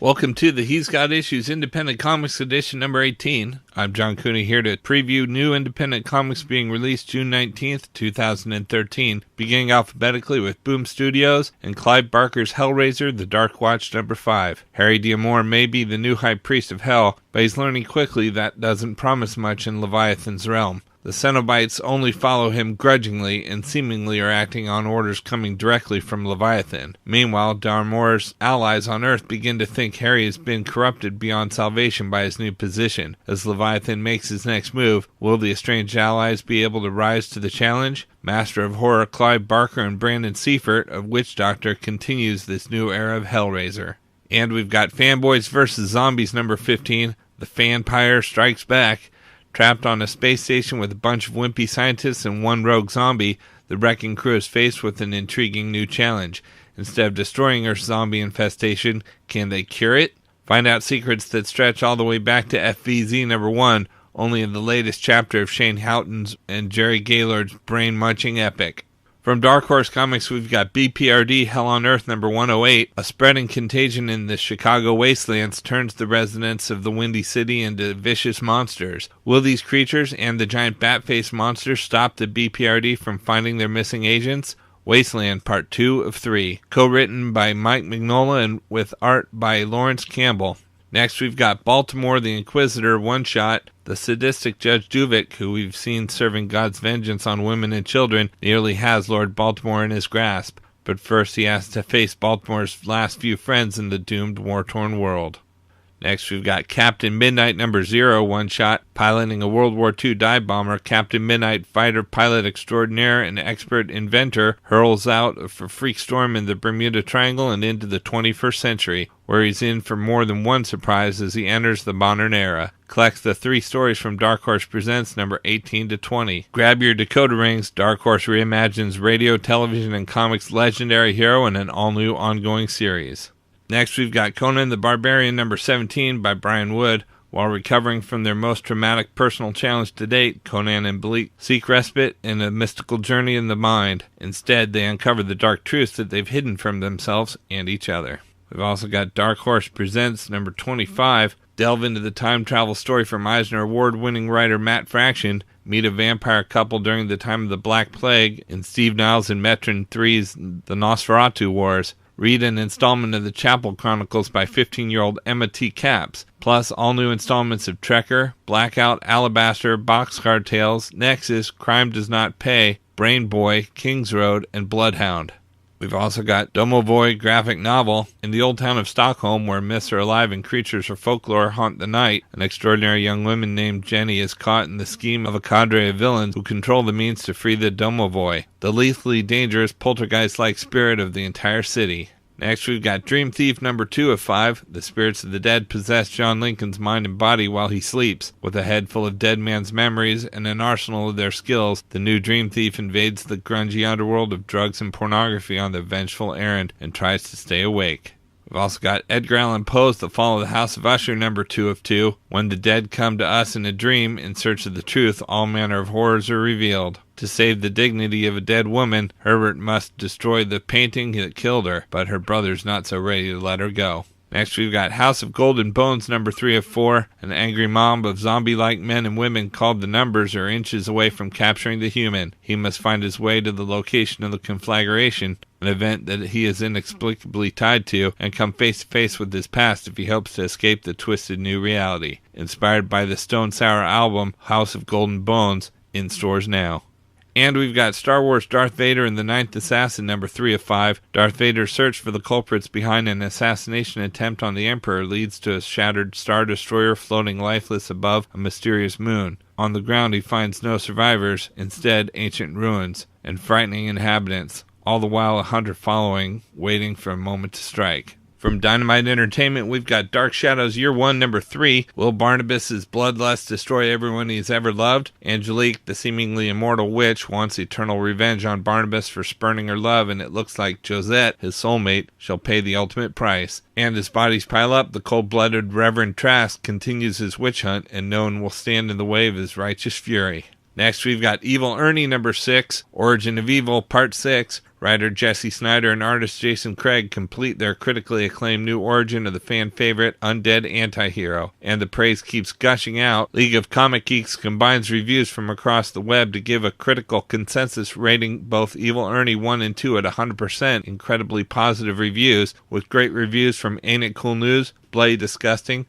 Welcome to the He's Got Issues Independent Comics Edition number 18. I'm John Cooney here to preview new independent comics being released June 19th, 2013, beginning alphabetically with Boom Studios and Clive Barker's Hellraiser, The Dark Watch number 5. Harry D'Amore may be the new High Priest of Hell, but he's learning quickly that doesn't promise much in Leviathan's realm. The Cenobites only follow him grudgingly and seemingly are acting on orders coming directly from Leviathan. Meanwhile, D'Amore's allies on Earth begin to think Harry has been corrupted beyond salvation by his new position. As Leviathan makes his next move, will the estranged allies be able to rise to the challenge? Master of Horror Clive Barker and Brandon Seifert of Witch Doctor continues this new era of Hellraiser. And we've got Fanboys Vs Zombies number 15, The Vampirella Strikes Back. Trapped on a space station with a bunch of wimpy scientists and one rogue zombie, the wrecking crew is faced with an intriguing new challenge. Instead of destroying Earth's zombie infestation, can they cure it? Find out secrets that stretch all the way back to FVZ number 1, only in the latest chapter of Shane Houghton's and Jerry Gaylord's brain-munching epic. From Dark Horse Comics, we've got B.P.R.D. Hell on Earth number 108. A spreading contagion in the Chicago wastelands turns the residents of the Windy City into vicious monsters. Will these creatures and the giant bat-faced monster stop the B.P.R.D. from finding their missing agents? Wasteland Part 2 of 3. Co-written by Mike Mignola and with art by Lawrence Campbell. Next, we've got Baltimore the Inquisitor one-shot. The sadistic Judge Duvik, who we've seen serving God's vengeance on women and children, nearly has Lord Baltimore in his grasp. But first he has to face Baltimore's last few friends in the doomed, war-torn world. Next, we've got Captain Midnight number 0 one-shot. Piloting a World War II dive bomber, Captain Midnight, fighter pilot extraordinaire and expert inventor, hurls out of a freak storm in the Bermuda Triangle and into the 21st century, where he's in for more than one surprise as he enters the modern era. Collects the 3 stories from Dark Horse Presents number 18 to 20. Grab your decoder rings. Dark Horse reimagines radio, television, and comics legendary hero in an all-new ongoing series. Next, we've got Conan the Barbarian number 17 by Brian Wood. While recovering from their most traumatic personal challenge to date, Conan and Bleak seek respite in a mystical journey in the mind. Instead, they uncover the dark truths that they've hidden from themselves and each other. We've also got Dark Horse Presents number 25. Delve into the time travel story from Eisner Award-winning writer Matt Fraction. Meet a vampire couple during the time of the Black Plague in Steve Niles and Metron 3's The Nosferatu Wars. Read an installment of the Chapel Chronicles by 15-year-old Emma T. Capps, plus all new installments of Trekker, Blackout, Alabaster, Boxcar Tales, Nexus, Crime Does Not Pay, Brain Boy, Kings Road, and Bloodhound. We've also got Domovoi graphic novel. In the old town of Stockholm, where myths are alive and creatures of folklore haunt the night, an extraordinary young woman named Jenny is caught in the scheme of a cadre of villains who control the means to free the Domovoi, the lethally dangerous poltergeist-like spirit of the entire city. Next, we've got Dream Thief number 2 of 5. The spirits of the dead possess John Lincoln's mind and body while he sleeps. With a head full of dead man's memories and an arsenal of their skills, the new Dream Thief invades the grungy underworld of drugs and pornography on the vengeful errand and tries to stay awake. We've also got Edgar Allan Poe's The Fall of the House of Usher number 2 of 2. When the dead come to us in a dream in search of the truth, all manner of horrors are revealed. To save the dignity of a dead woman, Herbert must destroy the painting that killed her, but her brother's not so ready to let her go. Next, we've got House of Golden Bones number 3 of 4. An angry mob of zombie-like men and women called the Numbers are inches away from capturing the human. He must find his way to the location of the conflagration, an event that he is inexplicably tied to, and come face to face with his past if he hopes to escape the twisted new reality. Inspired by the Stone Sour album House of Golden Bones, in stores now. And we've got Star Wars Darth Vader and the Ninth Assassin number 3 of 5. Darth Vader's search for the culprits behind an assassination attempt on the Emperor leads to a shattered Star Destroyer floating lifeless above a mysterious moon. On the ground he finds no survivors, instead ancient ruins and frightening inhabitants, all the while a hunter following, waiting for a moment to strike. From Dynamite Entertainment, we've got Dark Shadows Year 1, number 3. Will Barnabas's bloodlust destroy everyone he's ever loved? Angelique, the seemingly immortal witch, wants eternal revenge on Barnabas for spurning her love, and it looks like Josette, his soulmate, shall pay the ultimate price. And as bodies pile up, the cold-blooded Reverend Trask continues his witch hunt, and no one will stand in the way of his righteous fury. Next, we've got Evil Ernie, number 6, Origin of Evil, Part 6. Writer Jesse Snyder and artist Jason Craig complete their critically acclaimed new origin of the fan favorite undead anti-hero, and the praise keeps gushing out. League of Comic Geeks combines reviews from across the web to give a critical consensus rating both Evil Ernie 1 and 2 at 100% incredibly positive reviews, with great reviews from Ain't It Cool News, Bloody Disgusting,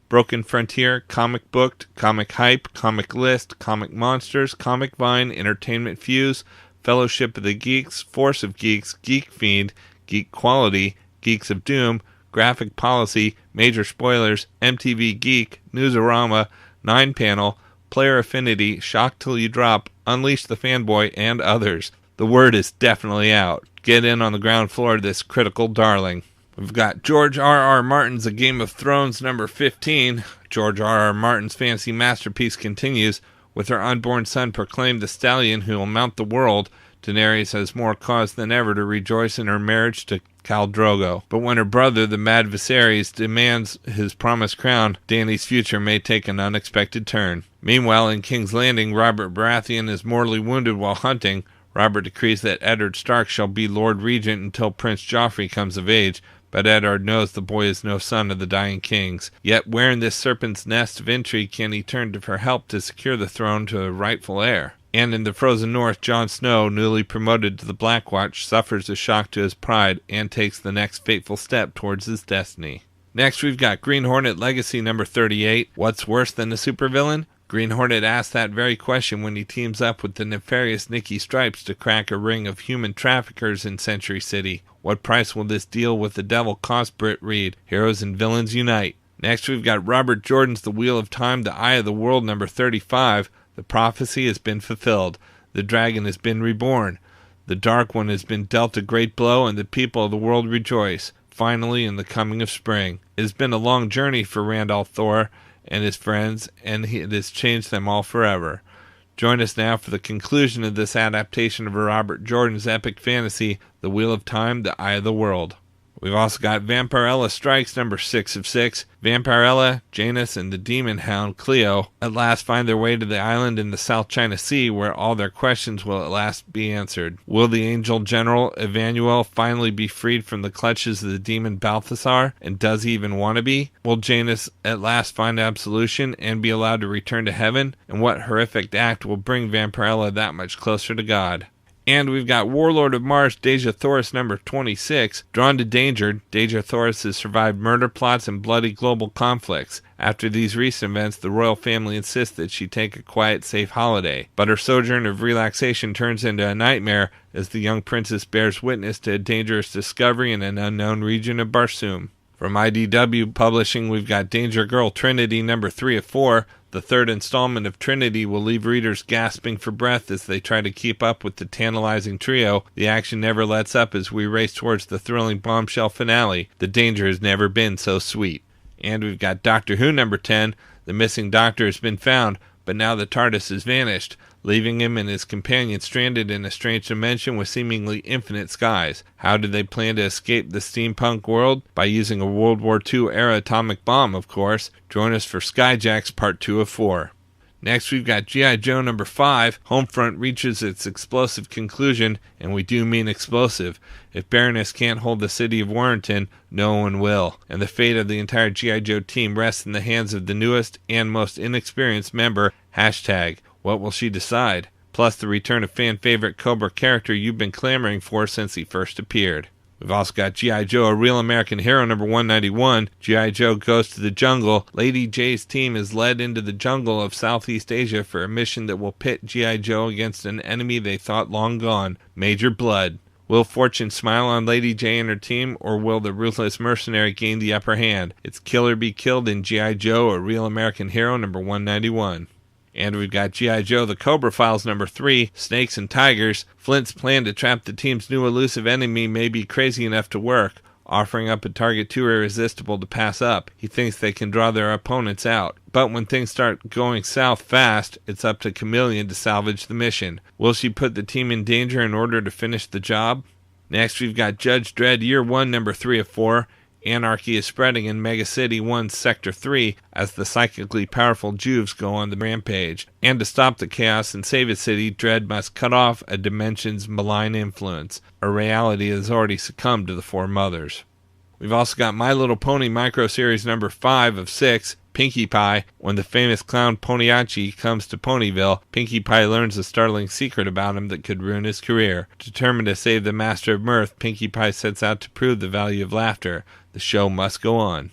Broken Frontier, Comic Booked, Comic Hype, Comic List, Comic Monsters, Comic Vine, Entertainment Fuse, Fellowship of the Geeks, Force of Geeks, Geek Fiend, Geek Quality, Geeks of Doom, Graphic Policy, Major Spoilers, MTV Geek, Newsarama, 9-Panel, Player Affinity, Shock Till You Drop, Unleash the Fanboy, and others. The word is definitely out. Get in on the ground floor of this critical darling. We've got George R.R. Martin's A Game of Thrones number 15. George R.R. Martin's fantasy masterpiece continues. With her unborn son proclaimed the stallion who will mount the world, Daenerys has more cause than ever to rejoice in her marriage to Khal Drogo. But when her brother, the Mad Viserys, demands his promised crown, Dany's future may take an unexpected turn. Meanwhile, in King's Landing, Robert Baratheon is mortally wounded while hunting. Robert decrees that Eddard Stark shall be Lord Regent until Prince Joffrey comes of age, but Eddard knows the boy is no son of the dying kings. Yet where in this serpent's nest of intrigue can he turn for help to secure the throne to a rightful heir? And in the frozen north, Jon Snow, newly promoted to the Black Watch, suffers a shock to his pride and takes the next fateful step towards his destiny. Next, we've got Green Hornet Legacy number 38. What's worse than a supervillain? Green Hornet asks that very question when he teams up with the nefarious Nicky Stripes to crack a ring of human traffickers in Century City. What price will this deal with the devil cost? Britt Reed. Heroes and villains unite. Next, we've got Robert Jordan's The Wheel of Time, The Eye of the World number 35. The prophecy has been fulfilled. The dragon has been reborn. The Dark One has been dealt a great blow, and the people of the world rejoice, finally in the coming of spring. It has been a long journey for Randolph Thor and his friends, and it has changed them all forever. Join us now for the conclusion of this adaptation of Robert Jordan's epic fantasy, The Wheel of Time, The Eye of the World. We've also got Vampirella Strikes number 6 of 6. Vampirella, Janus, and the demon hound Cleo at last find their way to the island in the South China Sea, where all their questions will at last be answered. Will the angel general Emmanuel finally be freed from the clutches of the demon Balthasar? And does he even want to be? Will Janus at last find absolution and be allowed to return to heaven? And what horrific act will bring Vampirella that much closer to God? And we've got Warlord of Mars, Dejah Thoris number 26. Drawn to danger, Dejah Thoris has survived murder plots and bloody global conflicts. After these recent events, the royal family insists that she take a quiet, safe holiday. But her sojourn of relaxation turns into a nightmare as the young princess bears witness to a dangerous discovery in an unknown region of Barsoom. From IDW Publishing, we've got Danger Girl Trinity number 3 of 4. The third installment of Trinity will leave readers gasping for breath as they try to keep up with the tantalizing trio. The action never lets up as we race towards the thrilling bombshell finale. The danger has never been so sweet. And we've got Doctor Who number 10. The missing Doctor has been found, but now the TARDIS has vanished, leaving him and his companion stranded in a strange dimension with seemingly infinite skies. How did they plan to escape the steampunk world? By using a World War II-era atomic bomb, of course. Join us for Skyjacks Part 2 of 4. Next, we've got G.I. Joe number 5. Homefront reaches its explosive conclusion, and we do mean explosive. If Baroness can't hold the city of Warrington, no one will. And the fate of the entire G.I. Joe team rests in the hands of the newest and most inexperienced member, #. What will she decide? Plus the return of fan-favorite Cobra character you've been clamoring for since he first appeared. We've also got G.I. Joe, A Real American Hero number 191. G.I. Joe goes to the jungle. Lady J's team is led into the jungle of Southeast Asia for a mission that will pit G.I. Joe against an enemy they thought long gone, Major Blood. Will fortune smile on Lady J and her team, or will the ruthless mercenary gain the upper hand? It's kill or be killed in G.I. Joe, A Real American Hero number 191. And we've got G.I. Joe, The Cobra Files number 3, Snakes and Tigers. Flint's plan to trap the team's new elusive enemy may be crazy enough to work, offering up a target too irresistible to pass up. He thinks they can draw their opponents out. But when things start going south fast, it's up to Chameleon to salvage the mission. Will she put the team in danger in order to finish the job? Next, we've got Judge Dredd, Year 1, number 3 of 4. Anarchy is spreading in Megacity 1's Sector 3 as the psychically powerful Juves go on the rampage. And to stop the chaos and save a city, Dredd must cut off a dimension's malign influence. A reality has already succumbed to the Four Mothers. We've also got My Little Pony Micro Series number 5 of 6, Pinkie Pie. When the famous clown Poniachi comes to Ponyville, Pinkie Pie learns a startling secret about him that could ruin his career. Determined to save the Master of Mirth, Pinkie Pie sets out to prove the value of laughter. The show must go on.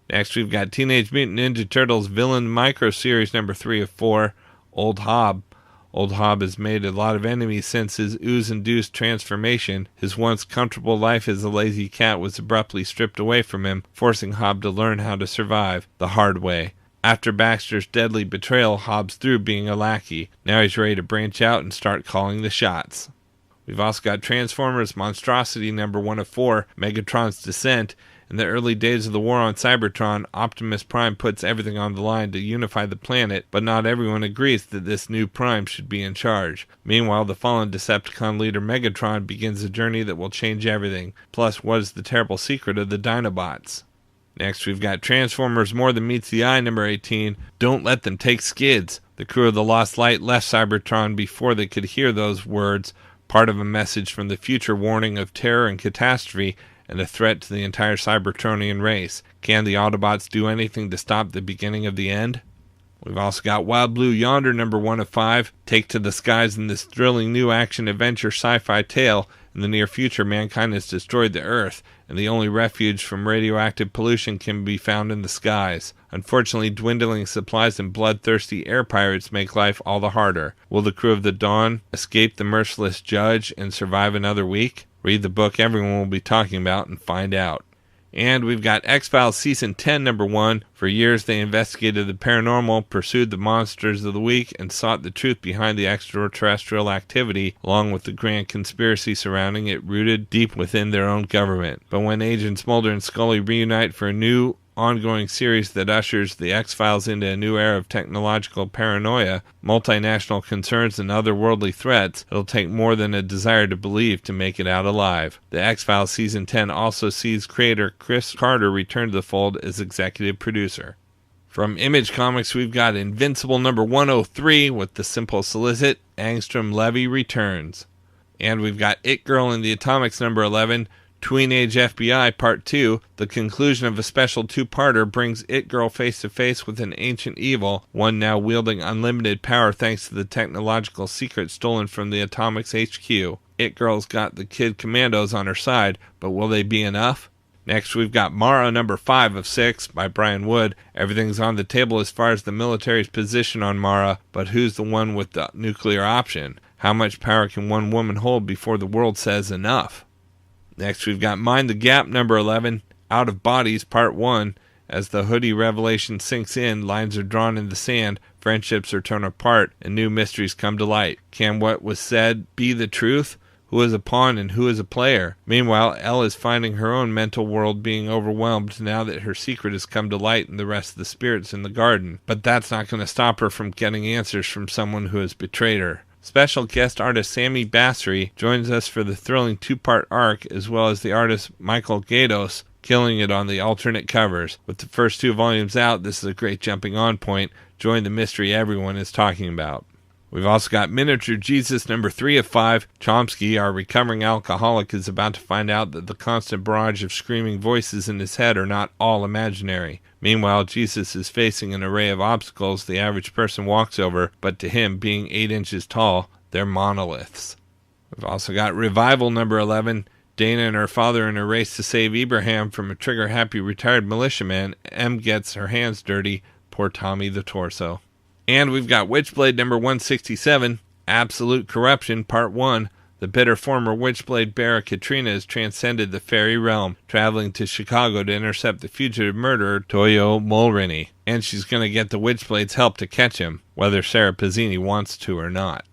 Next, we've got Teenage Mutant Ninja Turtles Villain Micro Series number 3 of 4, Old Hob. Old Hob has made a lot of enemies since his ooze-induced transformation. His once comfortable life as a lazy cat was abruptly stripped away from him, forcing Hob to learn how to survive the hard way. After Baxter's deadly betrayal, Hobbs through being a lackey. Now he's ready to branch out and start calling the shots. We've also got Transformers Monstrosity number 1 of 4, Megatron's Descent. In the early days of the war on Cybertron, Optimus Prime puts everything on the line to unify the planet, but not everyone agrees that this new Prime should be in charge. Meanwhile, the fallen Decepticon leader Megatron begins a journey that will change everything. Plus, what is the terrible secret of the Dinobots? Next, we've got Transformers More Than Meets the Eye number 18, Don't Let Them Take Skids. The crew of the Lost Light left Cybertron before they could hear those words, part of a message from the future warning of terror and catastrophe, and a threat to the entire Cybertronian race. Can the Autobots do anything to stop the beginning of the end? We've also got Wild Blue Yonder number 1 of 5, take to the skies in this thrilling new action-adventure sci-fi tale. In the near future, mankind has destroyed the Earth, and the only refuge from radioactive pollution can be found in the skies. Unfortunately, dwindling supplies and bloodthirsty air pirates make life all the harder. Will the crew of the Dawn escape the merciless judge and survive another week? Read the book everyone will be talking about and find out. And we've got X-Files Season 10 number 1. For years they investigated the paranormal, pursued the monsters of the week, and sought the truth behind the extraterrestrial activity, along with the grand conspiracy surrounding it rooted deep within their own government. But when Agents Mulder and Scully reunite for a new ongoing series that ushers the X-Files into a new era of technological paranoia, multinational concerns, and otherworldly threats, it'll take more than a desire to believe to make it out alive. The X-Files Season 10 also sees creator Chris Carter return to the fold as executive producer. From Image Comics, we've got Invincible number 103 with the simple solicit, Angstrom Levy returns. And we've got It Girl in the Atomics number 11, Tweenage FBI Part 2, the conclusion of a special two-parter brings It Girl face-to-face with an ancient evil, one now wielding unlimited power thanks to the technological secret stolen from the Atomics HQ. It Girl's got the Kid Commandos on her side, but will they be enough? Next, we've got Mara number 5 of 6 by Brian Wood. Everything's on the table as far as the military's position on Mara, but who's the one with the nuclear option? How much power can one woman hold before the world says enough? Next, we've got Mind the Gap number 11, Out of Bodies Part 1. As the Hoodie revelation sinks in, lines are drawn in the sand, friendships are torn apart, and new mysteries come to light. Can what was said be the truth? Who is a pawn and who is a player? Meanwhile, Elle is finding her own mental world being overwhelmed now that her secret has come to light and the rest of the spirits in the garden. But that's not going to stop her from getting answers from someone who has betrayed her. Special guest artist Sammy Basri joins us for the thrilling two-part arc, as well as the artist Michael Gaydos, killing it on the alternate covers. With the first 2 volumes out, this is a great jumping-on point. Join the mystery everyone is talking about. We've also got Miniature Jesus number 3 of 5. Chomsky, our recovering alcoholic, is about to find out that the constant barrage of screaming voices in his head are not all imaginary. Meanwhile, Jesus is facing an array of obstacles the average person walks over, but to him, being 8 inches tall, they're monoliths. We've also got Revival number 11. Dana and her father in a race to save Ibrahim from a trigger-happy retired militiaman. M gets her hands dirty. Poor Tommy the Torso. And we've got Witchblade number 167, Absolute Corruption Part 1. The bitter former Witchblade bearer Katrina has transcended the fairy realm, traveling to Chicago to intercept the fugitive murderer Toyo Mulroney. And she's going to get the Witchblade's help to catch him, whether Sarah Pazzini wants to or not.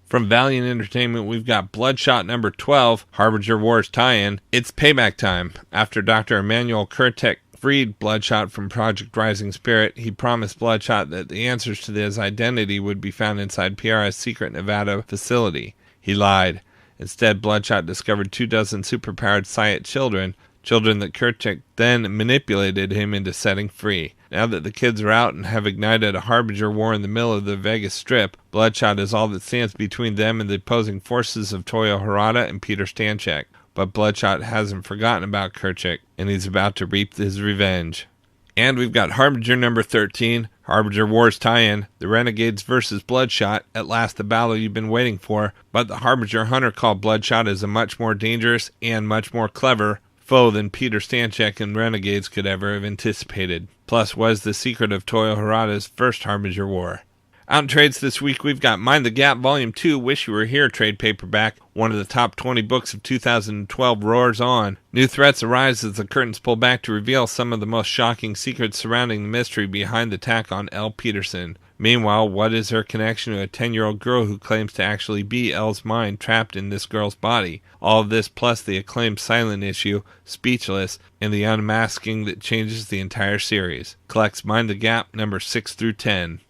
From Valiant Entertainment, we've got Bloodshot number 12, Harbinger Wars tie-in. It's payback time. After Dr. Emmanuel Kurtek freed Bloodshot from Project Rising Spirit, he promised Bloodshot that the answers to his identity would be found inside PR's secret Nevada facility. He lied. Instead, Bloodshot discovered 24 superpowered Psyot children. children that Kerchak then manipulated him into setting free. Now that the kids are out and have ignited a Harbinger war in the middle of the Vegas Strip, Bloodshot is all that stands between them and the opposing forces of Toyo Harada and Peter Stanchek. But Bloodshot hasn't forgotten about Kerchak, and he's about to reap his revenge. And we've got Harbinger number 13, Harbinger Wars tie-in, the Renegades versus Bloodshot, at last the battle you've been waiting for, but the Harbinger hunter called Bloodshot is a much more dangerous and much more clever foe than Peter Stanchek and Renegades could ever have anticipated. Plus, was the secret of Toyo Harada's first Harbinger War. Out in trades this week, we've got Mind the Gap Volume 2, Wish You Were Here trade paperback. One of the top 20 books of 2012 roars on. New threats arise as the curtains pull back to reveal some of the most shocking secrets surrounding the mystery behind the attack on Elle Peterson. Meanwhile, what is her connection to a 10-year-old girl who claims to actually be Elle's mind trapped in this girl's body? All of this plus the acclaimed silent issue, Speechless, and the unmasking that changes the entire series. Collects Mind the Gap number 6 through 10.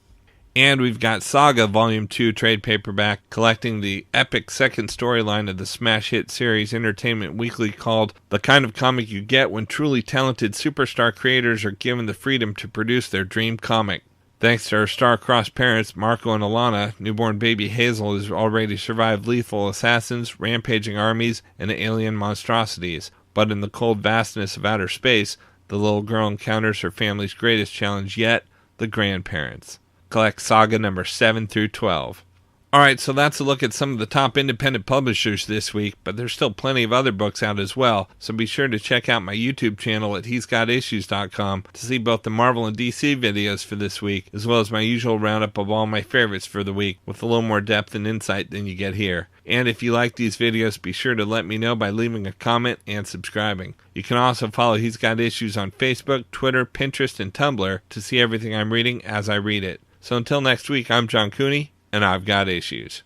And we've got Saga Volume 2 trade paperback, collecting the epic second storyline of the smash hit series Entertainment Weekly called The Kind of Comic You Get When Truly Talented Superstar Creators Are Given the Freedom to Produce Their Dream Comic. Thanks to our star-crossed parents, Marco and Alana, newborn baby Hazel has already survived lethal assassins, rampaging armies, and alien monstrosities. But in the cold vastness of outer space, the little girl encounters her family's greatest challenge yet, the grandparents. Collect Saga number 7 through 12. Alright, so that's a look at some of the top independent publishers this week, but there's still plenty of other books out as well, so be sure to check out my YouTube channel at he'sgotissues.com to see both the Marvel and DC videos for this week, as well as my usual roundup of all my favorites for the week, with a little more depth and insight than you get here. And if you like these videos, be sure to let me know by leaving a comment and subscribing. You can also follow He's Got Issues on Facebook, Twitter, Pinterest, and Tumblr to see everything I'm reading as I read it. So until next week, I'm John Cooney, and I've got issues.